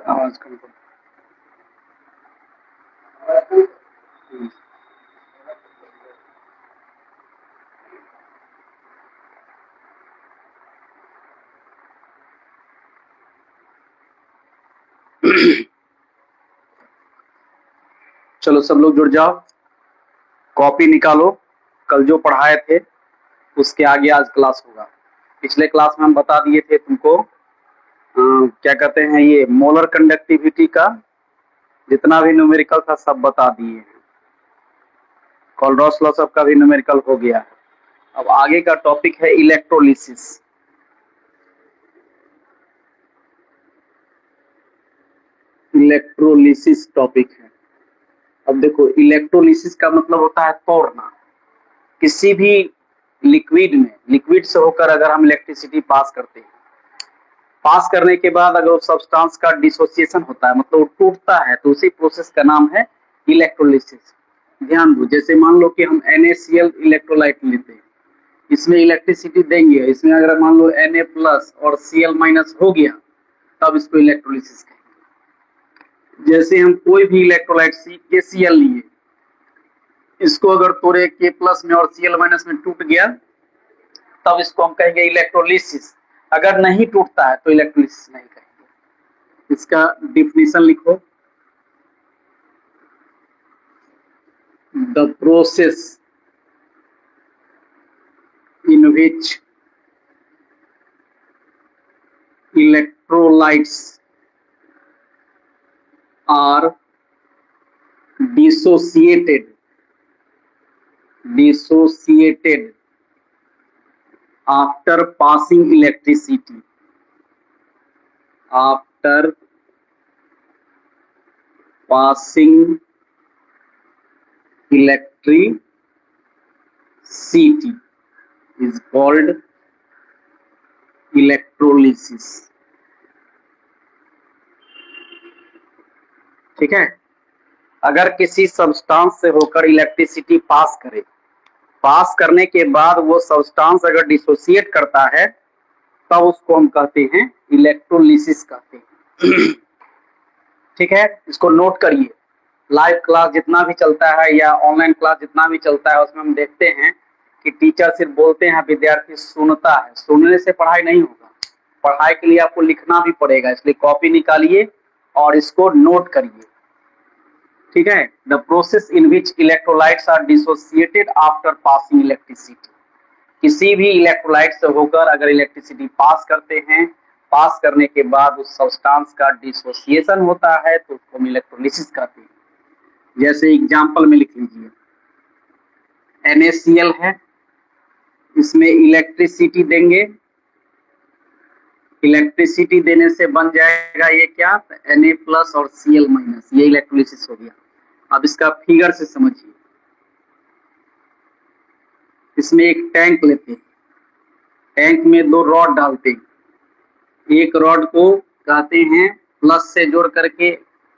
आवाज कम करो। चलो सब लोग जुड़ जाओ, कॉपी निकालो। कल जो पढ़ाए थे उसके आगे आज क्लास होगा। पिछले क्लास में हम बता दिए थे तुमको क्या कहते हैं, ये मोलर कंडक्टिविटी का जितना भी न्यूमेरिकल था सब बता दिए हैं। कोल्ड्रॉस लॉ सब का भी न्यूमेरिकल हो गया है। अब आगे का टॉपिक है इलेक्ट्रोलिसिस। इलेक्ट्रोलिसिस टॉपिक है। अब देखो, इलेक्ट्रोलिसिस का मतलब होता है तोड़ना। किसी भी लिक्विड में, लिक्विड से होकर अगर हम इलेक्ट्रिसिटी पास करते हैं, पास करने के बाद अगर उस सब्सटेंस का डिसोसिएशन होता है, मतलब वो टूटता है, तो उसी प्रोसेस का नाम है इलेक्ट्रोलिसिस। ध्यान दो, जैसे मान लो कि हम NaCl इलेक्ट्रोलाइट लेते हैं, इसमें इलेक्ट्रिसिटी देंगे, इसमें अगर मान लो Na प्लस और Cl हो गया, तब इसको इलेक्ट्रोलिसिस कहेंगे। जैसे हम कोई भी इलेक्ट्रोलाइट KCl लिए, इसको अगर तोड़े K प्लस में और Cl माइनस में टूट गया, तब इसको हम कहेंगे इलेक्ट्रोलिसिस। अगर नहीं टूटता है तो इलेक्ट्रोलिसिस नहीं कहेंगे। इसका डिफिनेशन लिखो, the process in which electrolytes are dissociated after passing electricity, is called electrolysis. ठीक है। अगर किसी सब्सटेंस से होकर इलेक्ट्रिसिटी पास करे, पास करने के बाद वो सब्सटेंस अगर डिसोसिएट करता है, तब उसको हम कहते हैं इलेक्ट्रोलिसिस कहते हैं। ठीक है, इसको नोट करिए। लाइव क्लास जितना भी चलता है या ऑनलाइन क्लास जितना भी चलता है, उसमें हम देखते हैं कि टीचर सिर्फ बोलते हैं, विद्यार्थी सुनता है। सुनने से पढ़ाई नहीं होगा, पढ़ाई के लिए आपको लिखना भी पड़ेगा। इसलिए कॉपी निकालिए और इसको नोट करिए। ठीक है। The process in which electrolytes are dissociated after passing electricity. किसी भी इलेक्ट्रोलाइट से होकर अगर इलेक्ट्रिसिटी पास करते हैं, पास करने के बाद उस सब्सटेंस का डिसोसिएशन होता है, तो उसको हम इलेक्ट्रोलिसिस कहते हैं। जैसे एग्जांपल में लिख लीजिए, NaCl है, इसमें इलेक्ट्रिसिटी देंगे, इलेक्ट्रिसिटी देने से बन जाएगा ये क्या, Na प्लस और Cl माइनस, ये इलेक्ट्रोलिसिस हो गया। अब इसका फिगर से समझिए। इसमें एक टैंक लेते हैं, टैंक में 2 रॉड डालते हैं। एक रॉड को कहते हैं प्लस से जोड़ करके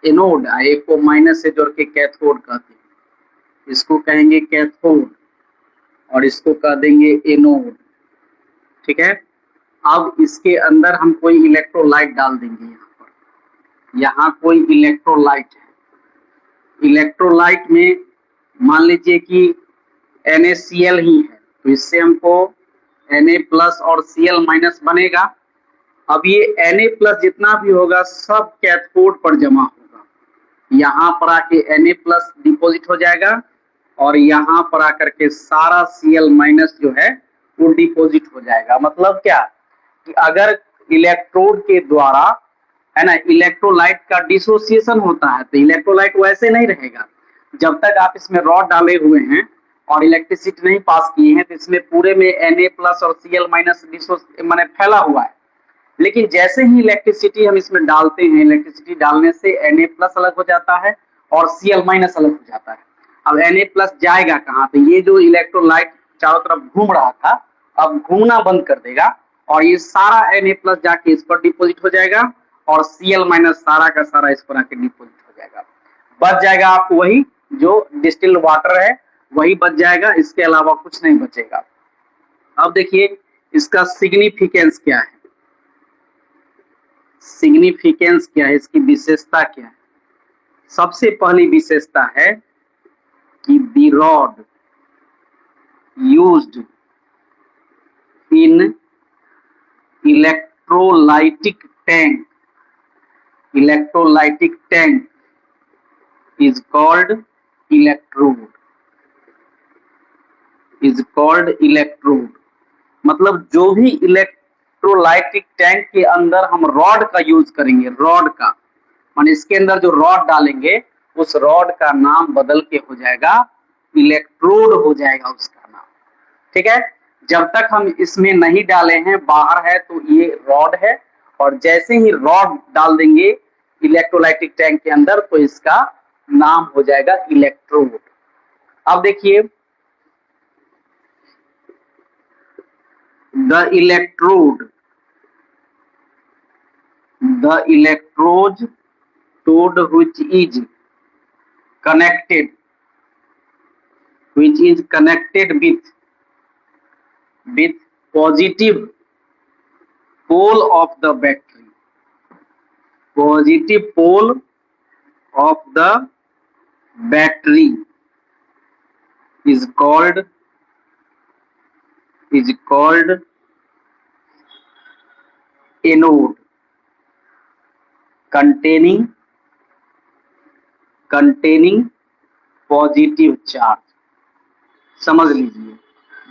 एनोड, एक को माइनस से जोड़ के कैथोड कहते हैं। इसको कहेंगे कैथोड और इसको कह देंगे एनोड। ठीक है। अब इसके अंदर हम कोई इलेक्ट्रोलाइट डाल देंगे। यहाँ कोई इलेक्ट्रोलाइट है, इलेक्ट्रोलाइट में मान लीजिए कि NaCl ही है, तो इससे हमको Na प्लस और Cl माइनस बनेगा। अब ये Na प्लस जितना भी होगा सब कैथोड पर जमा होगा। यहाँ पर आके Na प्लस डिपोजिट हो जाएगा और यहाँ पर आकर के सारा Cl माइनस जो है वो डिपोजिट हो जाएगा। मतलब क्या कि अगर इलेक्ट्रोड के द्वारा, है ना, इलेक्ट्रोलाइट का डिसोसिएशन होता है, तो इलेक्ट्रोलाइट वैसे नहीं रहेगा। जब तक आप इसमें रॉड डाले हुए हैं और इलेक्ट्रिसिटी नहीं पास किए हैं, तो इसमें पूरे में Na प्लस और Cl माइनस माने फैला हुआ है। लेकिन जैसे ही इलेक्ट्रिसिटी हम इसमें डालते हैं, इलेक्ट्रिसिटी डालने से Na प्लस अलग हो जाता है और Cl माइनस अलग हो जाता है। अब Na+ जाएगा कहाँ? तो ये जो इलेक्ट्रोलाइट चारों तरफ घूम रहा था अब घूमना बंद कर देगा और ये सारा Na+ जाके इस पर डिपोजिट हो जाएगा और Cl- सारा का सारा इस पर आके डिपोजिट हो जाएगा। बच जाएगा आपको वही जो डिस्टिल्ड वाटर है वही बच जाएगा, इसके अलावा कुछ नहीं बचेगा। अब देखिए इसका सिग्निफिकेंस क्या है, सिग्निफिकेंस क्या है, इसकी विशेषता क्या है। सबसे पहली विशेषता है कि the rod used in electrolytic tank, electrolytic tank is called electrode, is called electrode। मतलब जो भी इलेक्ट्रोलाइटिक टैंक के अंदर हम रॉड का यूज करेंगे, रॉड का मान इसके अंदर जो रॉड डालेंगे उस रॉड का नाम बदल के हो जाएगा इलेक्ट्रोड हो जाएगा उसका नाम। ठीक है, जब तक हम इसमें नहीं डाले हैं बाहर है तो ये रॉड है और जैसे ही रॉड डाल देंगे इलेक्ट्रोलाइटिक टैंक के अंदर तो इसका नाम हो जाएगा इलेक्ट्रोड। अब देखिए the electrode toad which is connected with positive pole of the battery, positive pole of the battery is called anode containing positive charge. समझ लीजिए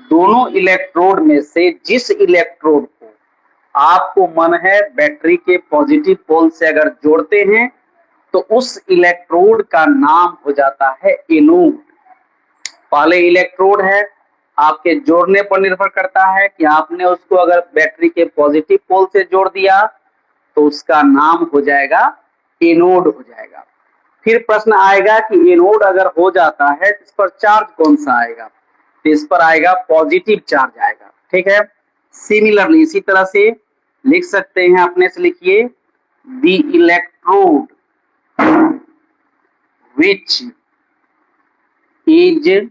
दोनों इलेक्ट्रोड में से जिस इलेक्ट्रोड को आपको मन है बैटरी के पॉजिटिव पोल से अगर जोड़ते हैं तो उस इलेक्ट्रोड का नाम हो जाता है एनोड। पहले इलेक्ट्रोड है आपके जोड़ने पर निर्भर करता है कि आपने उसको अगर बैटरी के पॉजिटिव पोल से जोड़ दिया तो उसका नाम हो जाएगा एनोड हो जाएगा। फिर प्रश्न आएगा कि एनोड अगर हो जाता है तो इस पर चार्ज कौन सा आएगा, तो इस पर आएगा पॉजिटिव चार्ज आएगा। ठीक है, सिमिलरली इसी तरह से लिख सकते हैं, अपने से लिखिए the electrode which is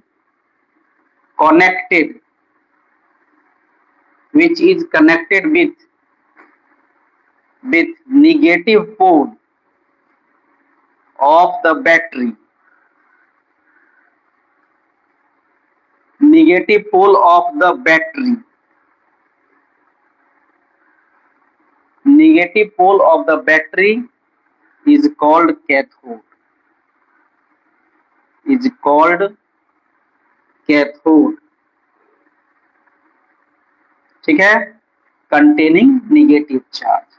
connected with negative pole of the battery, negative pole of the battery, negative pole of the battery is called cathode, is called cathode। ठीक है, containing negative charge,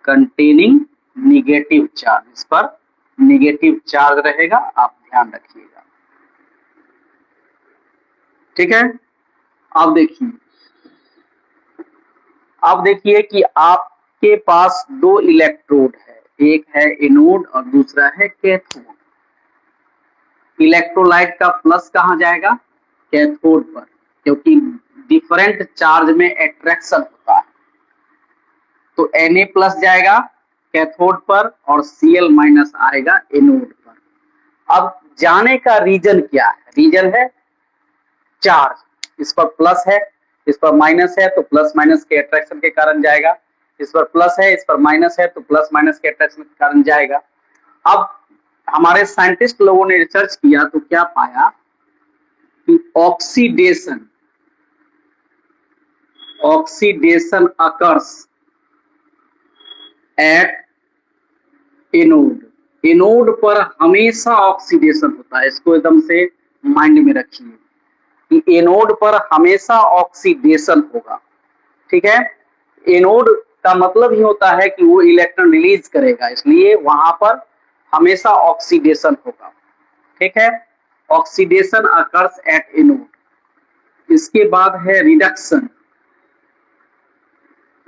containing negative charge, इस पर negative charge रहेगा, आप ध्यान रखिएगा। ठीक है, अब देखिए कि आपके पास दो इलेक्ट्रोड है, एक है एनोड और दूसरा है कैथोड। इलेक्ट्रोलाइट का प्लस कहाँ जाएगा? कैथोड पर, क्योंकि डिफरेंट चार्ज में अट्रैक्शन होता है। तो Na+ जाएगा कैथोड पर और Cl- आएगा एनोड पर। अब जाने का रीजन क्या है? रीजन है चार्ज, इस पर प्लस है इस पर माइनस है तो प्लस माइनस के अट्रैक्शन के कारण जाएगा, इस पर प्लस है इस पर माइनस है तो प्लस माइनस के अट्रैक्शन के कारण जाएगा। अब हमारे साइंटिस्ट लोगों ने रिसर्च किया तो क्या पाया कि oxidation occurs at anode. Anode पर हमेशा ऑक्सीडेशन होता है, इसको एकदम से माइंड में रखिए कि एनोड पर हमेशा ऑक्सीडेशन होगा। ठीक है, एनोड का मतलब ही होता है कि वो इलेक्ट्रॉन रिलीज करेगा, इसलिए वहां पर हमेशा ऑक्सीडेशन होगा। ठीक है, ऑक्सीडेशन अकर्स एट एनोड। इसके बाद है reduction,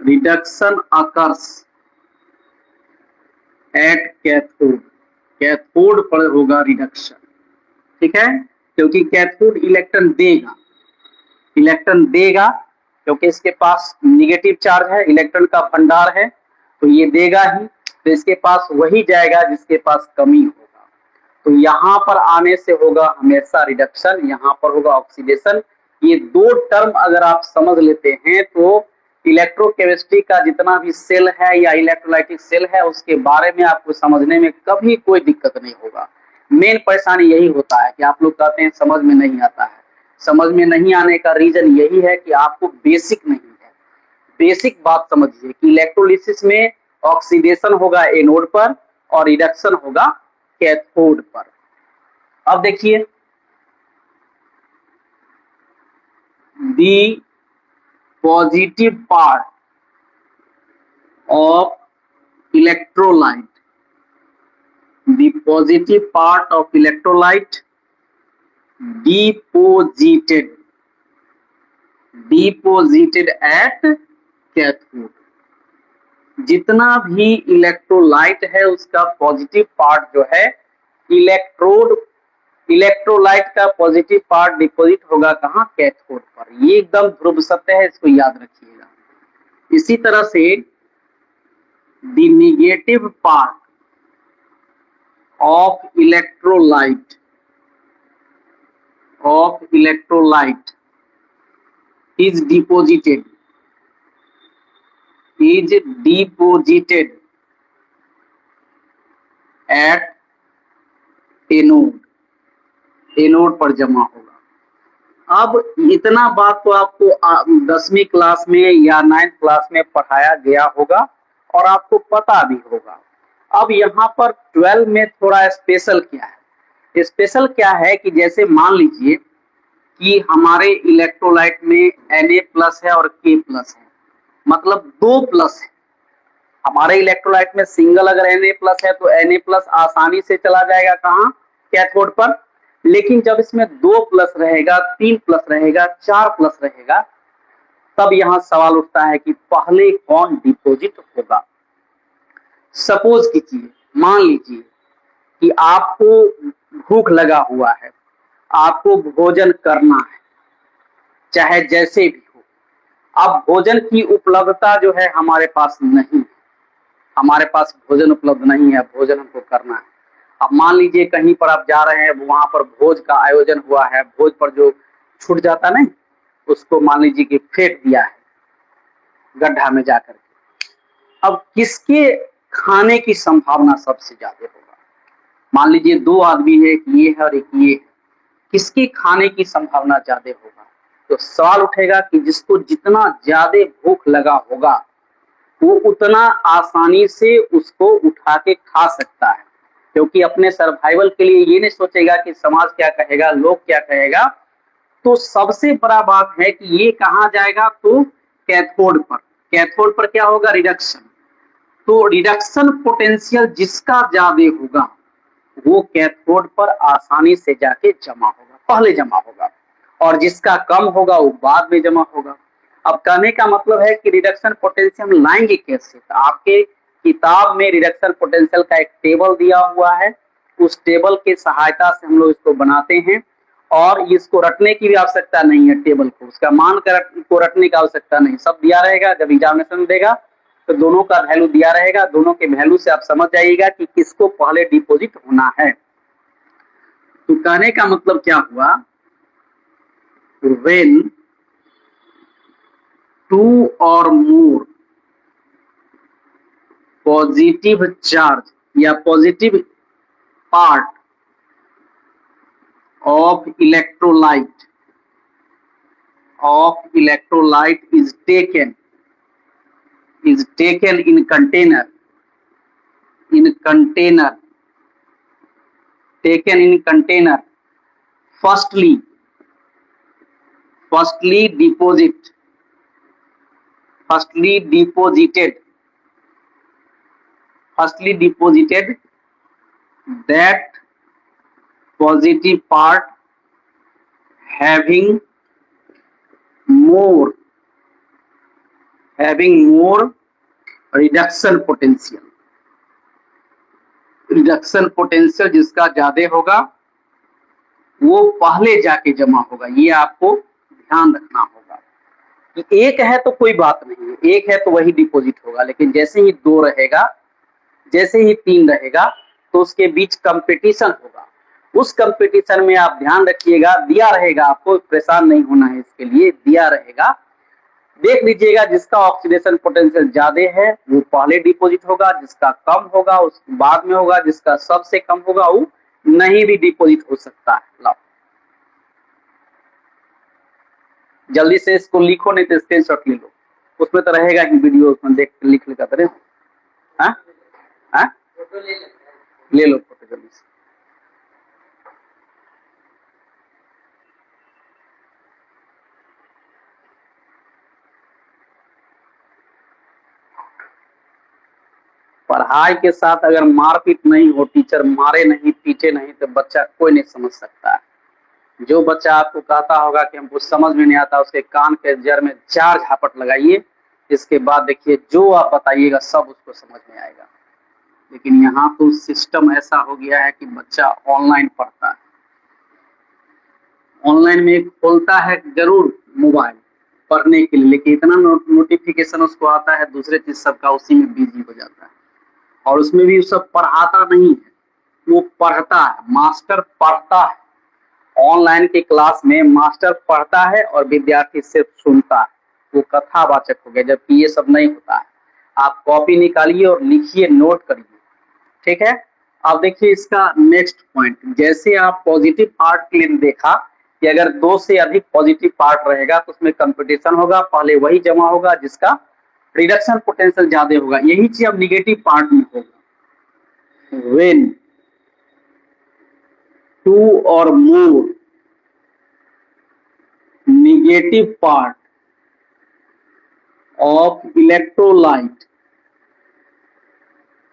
reduction occurs at cathode. Cathode पर होगा रिडक्शन, ठीक है, क्योंकि कैथोड इलेक्ट्रॉन देगा क्योंकि इसके पास निगेटिव चार्ज है, इलेक्ट्रॉन का भंडार है, तो ये देगा ही, तो इसके पास वही जाएगा जिसके पास कमी होगा। तो यहाँ पर आने से होगा हमेशा रिडक्शन, यहाँ पर होगा ऑक्सीडेशन। ये दो टर्म अगर आप समझ लेते हैं तो इलेक्ट्रोकेमिस्ट्री का जितना भी सेल है या इलेक्ट्रोलाइटिक सेल है उसके बारे में आपको समझने में कभी कोई दिक्कत नहीं होगा। मेन परेशानी यही होता है कि आप लोग कहते हैं समझ में नहीं आता है। समझ में नहीं आने का रीजन यही है कि आपको बेसिक नहीं है। बेसिक बात समझिए कि इलेक्ट्रोलिसिस में ऑक्सीडेशन होगा एनोड पर और रिडक्शन होगा कैथोड पर। अब देखिए the positive part of electrolyte, the positive part of electrolyte deposited at cathode. जितना भी इलेक्ट्रोलाइट है उसका पॉजिटिव पार्ट जो है इलेक्ट्रोलाइट का पॉजिटिव पार्ट डिपोजिट होगा कहाँ? कैथोड पर। ये एकदम ध्रुव सत्य है, इसको याद रखिएगा। इसी तरह से the negative part of electrolyte is deposited at anode पर जमा होगा। अब इतना बात तो आपको 10वीं क्लास में या 9th क्लास में पढ़ाया गया होगा और आपको पता भी होगा। अब यहाँ पर 12 में थोड़ा स्पेशल क्या है? स्पेशल क्या है कि जैसे मान लीजिए कि हमारे इलेक्ट्रोलाइट में Na+ है और K+ है, मतलब 2 प्लस है। हमारे इलेक्ट्रोलाइट में सिंगल अगर Na+ है तो Na+ आसानी से चला जाएगा कहाँ? कैथोड पर। लेकिन जब इसमें 2 प्लस रहेगा, 3 प्लस रहेगा, 4 प्लस रहेगा, तब यहाँ सवाल उठता है कि पहले कौन डिपोजिट होगा। सपोज कीजिए, मान लीजिए कि आपको भूख लगा हुआ है, आपको भोजन करना है, चाहे जैसे भी हो। अब भोजन की उपलब्धता जो है हमारे पास नहीं है, हमारे पास भोजन उपलब्ध नहीं है, भोजन हमको करना है। अब मान लीजिए कहीं पर आप जा रहे हैं, वहां पर भोज का आयोजन हुआ है, भोज पर जो छूट जाता नहीं, उसको मान लीजिए कि फेंक दिया है गड्ढा में जाकर के। अब किसके खाने की संभावना सबसे ज्यादा होगा? मान लीजिए 2 आदमी है, एक ये है और एक ये है, किसके खाने की संभावना ज्यादा होगा? तो सवाल उठेगा कि जिसको जितना ज्यादा भूख लगा होगा वो उतना आसानी से उसको उठा के खा सकता है, क्योंकि अपने सर्वाइवल के लिए ये नहीं सोचेगा कि समाज क्या कहेगा, लोग क्या कहेगा। तो सबसे बड़ा बात है कि ये कहाँ जाएगा? तो कैथोड पर। कैथोड पर क्या होगा? रिडक्शन। तो रिडक्शन पोटेंशियल जिसका ज्यादा होगा वो कैथोड पर आसानी से जाके जमा होगा, पहले जमा होगा, और जिसका कम होगा वो बाद में जमा होगा। अब कहने का मतलब है कि रिडक्शन पोटेंशियल हम लाएंगे कैसे? तो आपके किताब में रिडक्शन पोटेंशियल का एक टेबल दिया हुआ है, उस टेबल के सहायता से हम लोग इसको बनाते हैं, और इसको रटने की भी आवश्यकता नहीं है। टेबल को, उसका मान को रटने की आवश्यकता नहीं, सब दिया रहेगा। जब एग्जामिनेशन देगा तो दोनों का वैल्यू दिया रहेगा, दोनों के वैल्यू से आप समझ जाइएगा कि किसको पहले डिपॉजिट होना है। तो कहने का मतलब क्या हुआ? When 2 or more positive charge या positive part of electrolyte is taken in container, taken in container, firstly deposited that positive part having more reduction potential, reduction potential जिसका ज्यादा होगा वो पहले जाके जमा होगा। ये आपको ध्यान रखना होगा कि एक है तो कोई बात नहीं है, एक है तो वही डिपॉजिट होगा, लेकिन जैसे ही 2 रहेगा, जैसे ही 3 रहेगा तो उसके बीच कंपटीशन होगा। उस कंपटीशन में आप ध्यान रखिएगा, दिया रहेगा, आपको परेशान नहीं होना है, इसके लिए दिया रहेगा, देख लीजिएगा जिसका ऑक्सीडेशन पोटेंशियल ज्यादा है वो पहले डिपॉजिट होगा, जिसका कम होगा उस बाद में होगा, जिसका सबसे कम होगा वो नहीं भी डिपॉजिट हो सकता है। लो जल्दी से इसको लिखो, नहीं तो स्क्रीनशॉट ले लो, उसमें तो रहेगा ही वीडियो, उसमें देख लिख लेगा तरह। हाँ हाँ ले लो फोटो जल्दी से। पढ़ाई के साथ अगर मारपीट नहीं हो, टीचर मारे नहीं पीटे नहीं, तो बच्चा कोई नहीं समझ सकता है। जो बच्चा आपको कहता होगा कि हमको समझ में नहीं आता, उसके कान के जड़ में 4 झापट लगाइए, इसके बाद देखिए जो आप बताइएगा सब उसको समझ में आएगा। लेकिन यहाँ तो सिस्टम ऐसा हो गया है कि बच्चा ऑनलाइन पढ़ता है, ऑनलाइन में खोलता है जरूर मोबाइल पढ़ने के लिए, लेकिन इतना नोटिफिकेशन उसको आता है दूसरे चीज सबका, उसी में बिजी हो जाता है। और उसमें भी सब पढ़ाता नहीं है, वो पढ़ता है, मास्टर पढ़ता है। ऑनलाइन की क्लास में मास्टर पढ़ता है और विद्यार्थी सिर्फ सुनता है, वो कथावाचक हो गया, जबकि ये सब नहीं होता है। आप कॉपी निकालिए और लिखिए, नोट करिए, ठीक है। अब देखिए इसका नेक्स्ट पॉइंट, जैसे आप पॉजिटिव पार्ट के लिए देखा कि अगर 2 से अधिक पॉजिटिव पार्ट रहेगा तो उसमें कंपटीशन होगा, पहले वही जमा होगा जिसका रिडक्शन पोटेंशियल ज्यादा होगा। यही चीज अब निगेटिव पार्ट में होगा। When 2 or more negative part of electrolyte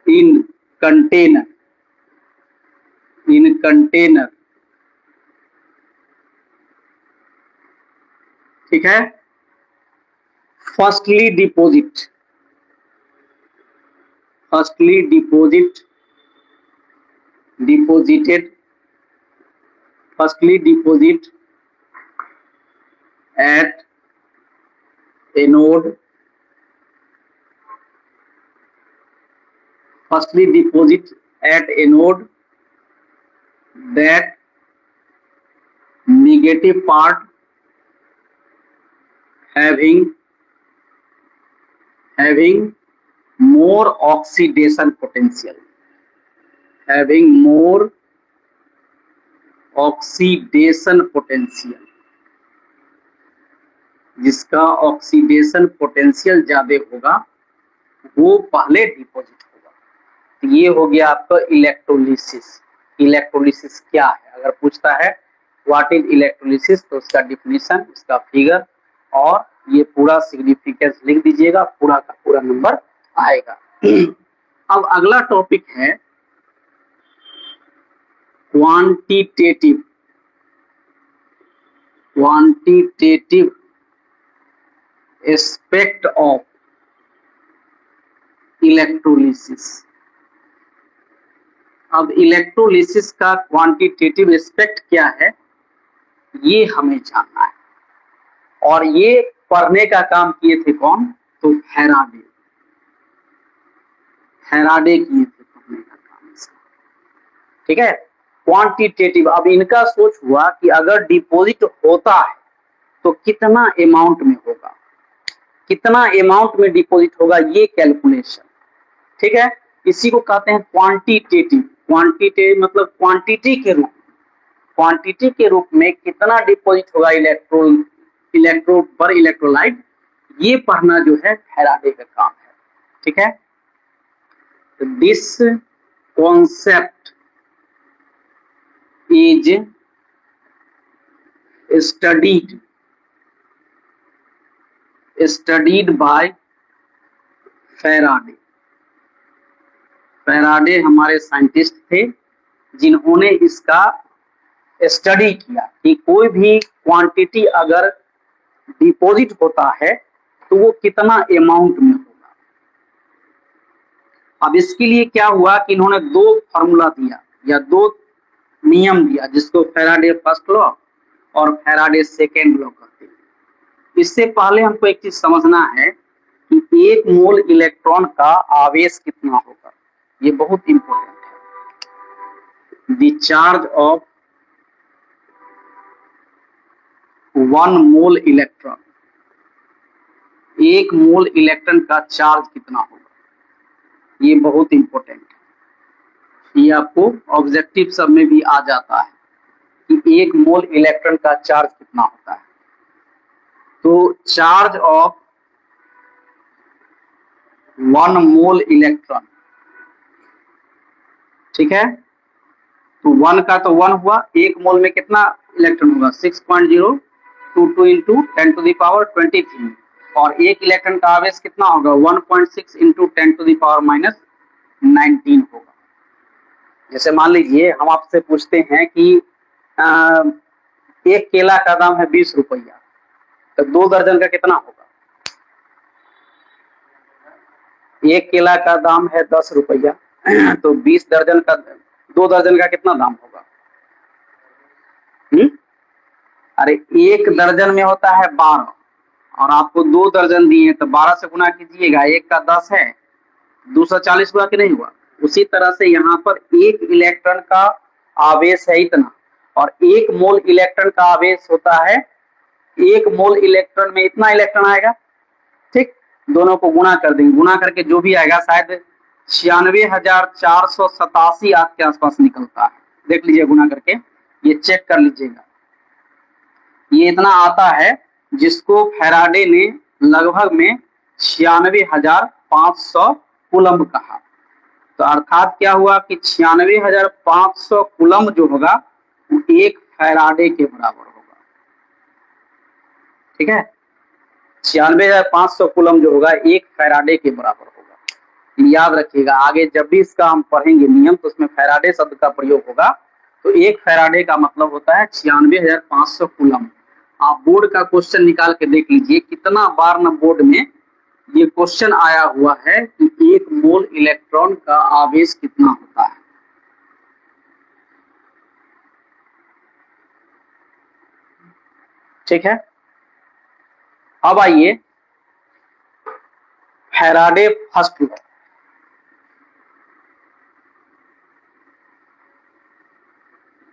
in container ठीक है, firstly deposited at anode, that negative part having more oxidation potential, जिसका ऑक्सीडेशन पोटेंशियल ज्यादा होगा वो पहले डिपॉजिट होगा। तो ये हो गया आपका इलेक्ट्रोलिसिस। इलेक्ट्रोलिसिस क्या है, अगर पूछता है व्हाट इज इलेक्ट्रोलिसिस तो उसका डिफिनीशन, उसका फिगर और ये पूरा सिग्निफिकेंस लिख दीजिएगा, पूरा का पूरा नंबर आएगा। अब अगला टॉपिक है क्वांटिटेटिव एस्पेक्ट ऑफ इलेक्ट्रोलिसिस। अब इलेक्ट्रोलिसिस का क्वांटिटेटिव एस्पेक्ट क्या है ये हमें जानना है, और ये पढ़ने का काम किए थे कौन, तो फैराडे किए थे पढ़ने का काम इसका, ठीक है। क्वांटिटेटिव, अब इनका सोच हुआ कि अगर डिपॉजिट होता है तो कितना अमाउंट में होगा, कितना अमाउंट में डिपॉजिट होगा, ये कैलकुलेशन, ठीक है। इसी को कहते हैं क्वांटिटेटिव। क्वांटिटेटिव मतलब क्वांटिटी के रूप में कितना डिपॉजिट होगा इलेक्ट्रोड पर इलेक्ट्रोलाइट, ये पढ़ना जो है फैराडे का काम है, ठीक है। This concept is studied by Faraday. Faraday हमारे साइंटिस्ट थे जिन्होंने इसका स्टडी किया कि कोई भी क्वांटिटी अगर डिपॉजिट होता है तो वो कितना अमाउंट में होगा। अब इसके लिए क्या हुआ कि इन्होंने दो फॉर्मूला दिया या दो नियम दिया, जिसको फैराडे फर्स्ट लॉ और फैराडे सेकेंड लॉ कहते हैं। इससे पहले हमको एक चीज समझना है कि एक मोल इलेक्ट्रॉन का आवेश कितना होगा, ये बहुत इंपॉर्टेंट है। The charge of 1 mole electron, एक मोल इलेक्ट्रॉन का चार्ज कितना होगा, ये बहुत इंपॉर्टेंट है। ये आपको ऑब्जेक्टिव सब में भी आ जाता है कि एक मोल इलेक्ट्रॉन का चार्ज कितना होता है। तो चार्ज ऑफ 1 मोल इलेक्ट्रॉन, ठीक है, तो 1 का तो 1 हुआ, एक मोल में कितना इलेक्ट्रॉन होगा 6.022 इंटू 10⁻23, और एक इलेक्ट्रॉन का आवेश कितना होगा 1.6 इंटू 10⁻19 होगा। जैसे मान लीजिए हम आपसे पूछते हैं कि एक केला का दाम है 20 रुपया, तो 2 दर्जन का कितना होगा? एक केला का दाम है 10 रुपया, तो 20 दर्जन का, 2 दर्जन का कितना दाम होगा? अरे एक दर्जन में होता है 12 और आपको 2 दर्जन दिए तो 12 से गुना कीजिएगा, एक का 10 है, 240 हुआ कि नहीं हुआ? उसी तरह से यहाँ पर एक इलेक्ट्रॉन का आवेश है इतना, और एक मोल इलेक्ट्रॉन का आवेश होता है, एक मोल इलेक्ट्रॉन में इतना इलेक्ट्रॉन आएगा, ठीक, दोनों को गुणा कर देंगे, गुणा करके जो भी आएगा शायद 96,487 के आसपास निकलता है। देख लीजिए गुणा करके, ये चेक कर लीजिएगा, ये इतना आता है, जिसको फैराडे ने लगभग में 96,500 कूलम्ब कहा। तो अर्थात क्या हुआ कि 96,500 कूलम्ब जो होगा वो एक फैराडे के बराबर होगा, ठीक है, 96,500 कूलम्ब जो होगा एक फैराडे के बराबर होगा। याद रखिएगा, आगे जब भी इसका हम पढ़ेंगे नियम तो उसमें फैराडे शब्द का प्रयोग होगा। तो एक फैराडे का मतलब होता है 96,500 कूलम्ब। आप बोर्ड का क्वेश्चन निकाल के देख लीजिए, कितना बार न बोर्ड में ये क्वेश्चन आया हुआ है कि एक मोल इलेक्ट्रॉन का आवेश कितना होता है। ठीक है, अब आइए फैराडे फर्स्ट लॉ।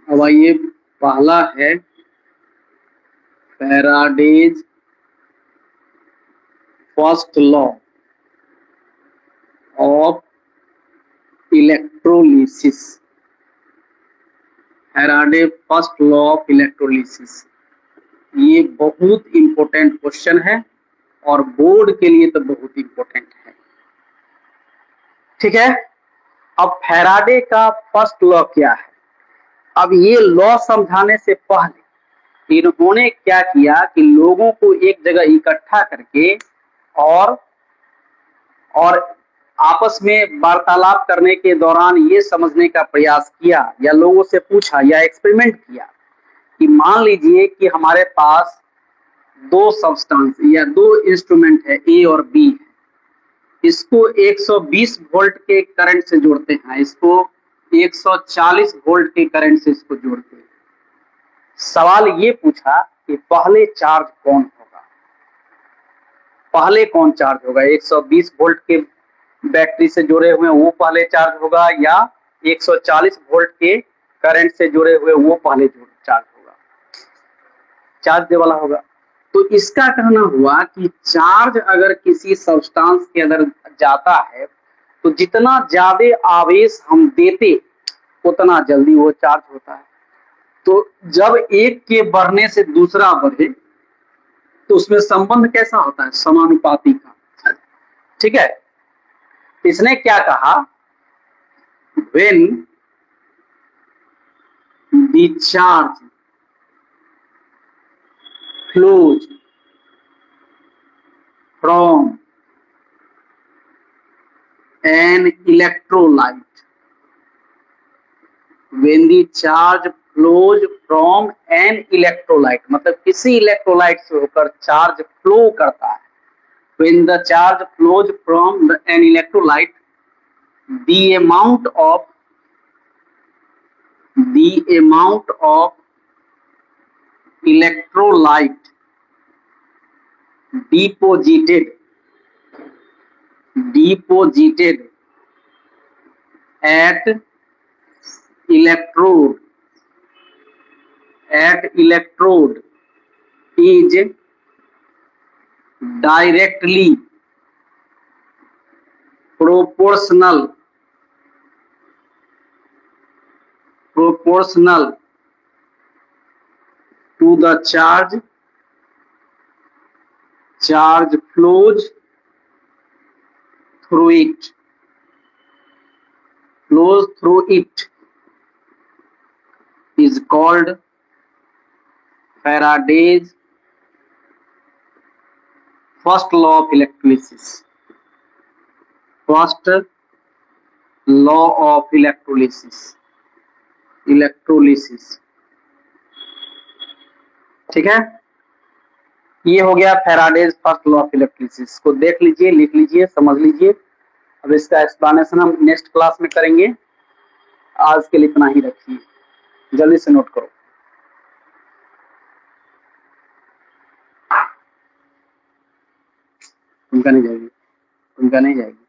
अब आइए, पहला है Faraday's first law of electrolysis. Faraday first law of electrolysis, ये बहुत इंपॉर्टेंट क्वेश्चन है और बोर्ड के लिए तो बहुत इंपॉर्टेंट है। ठीक है, अब फैराडे का फर्स्ट लॉ क्या है? अब ये लॉ समझाने से पहले इन्होंने क्या किया कि लोगों को एक जगह इकट्ठा करके और आपस में वार्तालाप करने के दौरान ये समझने का प्रयास किया या लोगों से पूछा या एक्सपेरिमेंट किया कि मान लीजिए कि हमारे पास दो सब्सटेंस या दो इंस्ट्रूमेंट है, ए और बी है, इसको 120 वोल्ट के करंट से जोड़ते हैं, इसको 140 वोल्ट के करंट से इसको जोड़ते हैं। सवाल ये पूछा कि पहले चार्ज कौन होगा, पहले कौन चार्ज होगा? 120 वोल्ट के बैटरी से जुड़े हुए वो पहले चार्ज होगा या 140 वोल्ट के करंट से जुड़े हुए वो पहले चार्ज होगा? चार्ज वाला होगा। तो इसका कहना हुआ कि चार्ज अगर किसी सब्सटेंस के अंदर जाता है तो जितना ज्यादा आवेश हम देते उतना जल्दी वो चार्ज होता है। तो जब एक के बढ़ने से दूसरा बढ़े तो उसमें संबंध कैसा होता है? समानुपाती का। ठीक है, इसने क्या कहा, when the charge flows from an electrolyte, when the charge flows from an electrolyte, मतलब किसी इलेक्ट्रोलाइट से होकर चार्ज फ्लो करता है। when the charge flows from an electrolyte, the amount of electrolyte deposited at electrode is directly proportional to the charge flows through it is called Faraday's first law of electrolysis. Electrolysis. ठीक है, ये हो गया Faraday's first law of electrolysis. को देख लीजिए, लिख लीजिए, समझ लीजिए। अब इसका एक्सप्लेनेशन हम नेक्स्ट क्लास में करेंगे। आज के लिए इतना ही रखिए, जल्दी से नोट करो। तुमका नहीं जाएगी।